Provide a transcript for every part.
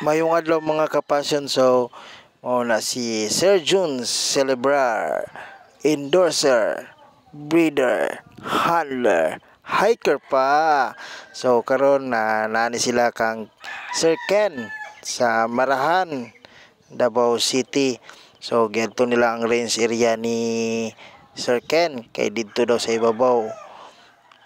Mayong adlaw mga kapasyon. So, mao na si Sir Jun Celebrar, endorser, breeder, handler, hiker pa. So, karon na nani sila kang Sir Ken sa Marahan, Davao City. So, gento nila ang range area ni Sir Ken kay didto daw sa ibabaw.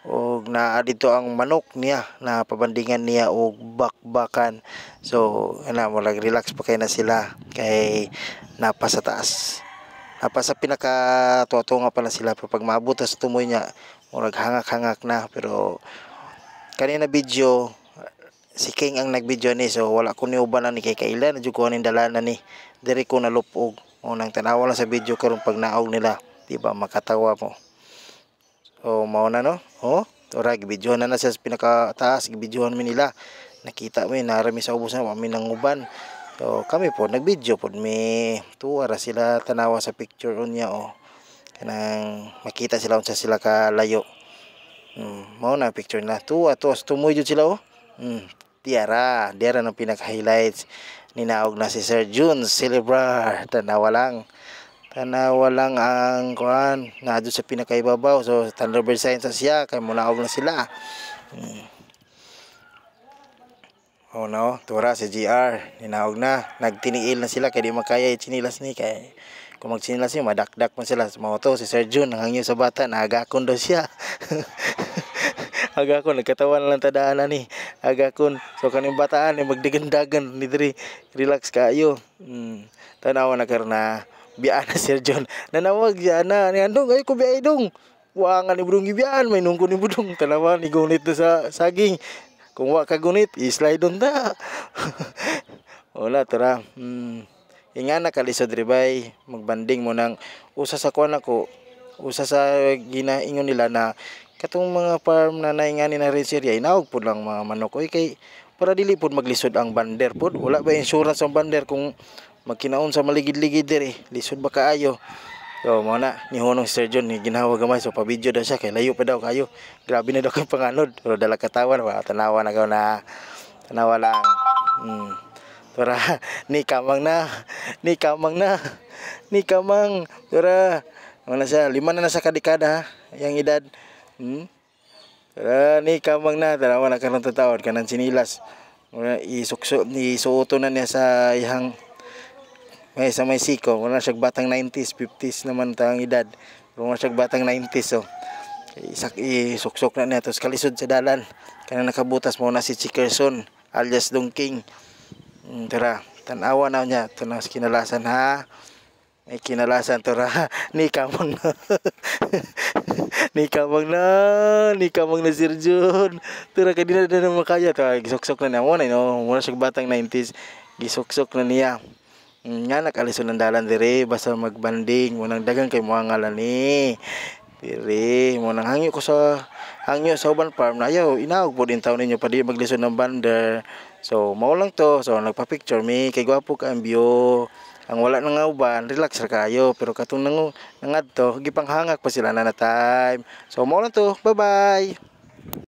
Og naa dito ang manok niya na pabandingan niya og bakbakan. So ana mo relax pa kay na sila kay napa sa taas, napa sa pinaka tuwa pa na sila pag maabot sa tumoy niya murag hangak-hangak na. Pero kanina video si King ang nagvideo ni, so wala ko ni uban na ni kay kailan na jud ko ning dalanan ni diri ko nalupog mo nang tanawa lang sa video karon pag naog nila, di ba makatawa mo. So mao na no. Oh, tora gibidyohan na sa pinakataas, gibidyohan mi nila. Nakita mi narami sa ubos na kami nang uban. So kami po nagbidyo pod mi, tuwa ra sila tanawa sa picture unya oh. Kanang makita sila unsa sila ka layo. Mao na picture na tuwa to tumoy jud sila oh. Diara ng pinaka-highlights ni naog na si Sir Jun Celebrar. Tanawa lang ang kuan na doon sa pinakaibabaw. So Thunderbird Science siya kay munaog na sila. Oh no, tura si GR ninaog na, nagtiniil na sila kay di makaya chinilas ni kay kung magchinilas niya madakdak man sila. Mga to si Sir Jun nangangyo sa bata, naagakon daw siya. Agakon nagkatawa na lang tadaan ni agakon. So kaning bataan ni magdigandagan ni diri, relax kayo. Tanawa na karna biyaan na Sir John. Nanawag yan na. Ni Andong, ay ko biyay dong. Wangan ni Budong ibiyaan. May nungko ni Budong. Tanawa ni gunit na sa saging. Kung wa ka gunit, i-slide doon ta. Wala, tara. Inga na kalisod ribay. Magbanding mo ng usa sa kuwan ako. Usa sa ginaingon nila na katong mga farm na naingani na rin siya. Inaog po lang mga manok. Oy, kay para dili po maglisod ang bander po. Wala ba insurance ang bander kung magkinaon sa maligid-ligid diri, lisod ba kaayo. So mo na ni Honong Sir John ni ginawa gamay, so pa video daw siya kay layo pa daw kayo. Grabe na daw kay panganod. Pero dala katawan wa tanawa na na tanawa lang. Para ni kamang para wala siya 5 na sa kadekada yang edad. Para ni kamang na tanawa na karon tatawad kanang sinilas. Isukso ni suoto na niya sa ihang may sa may siko, wala siya batang 90s, 50s naman tang edad. Wala siya batang 90s, so isuksok na niya, tapos kalisod sa dalan. Kaya nakabutas mo na si Chickerson, alias Dongking. Tara, tanawa na niya, ito na kinalasan ha. May kinalasan, tara, ni kamang na. Ni kamang na Sir John. Tara, kanina na makaya, tara, gisuksok na niya. Wala siya batang 90s, gisuksok na niya. Nga nakalisod ng dalan dire basta magbanding mo nang dagang kay mga ngalan ni dire mo nang hangyo sa uban farm na ayaw inaog po din taon ninyo pa di maglisod ng bander. So mao lang to, so nagpa-picture mi kay gwapo ka ang view. Ang wala nang uban relax ra kayo, pero katong nangadto gipanghangak pa sila na time. So mao lang to, bye bye.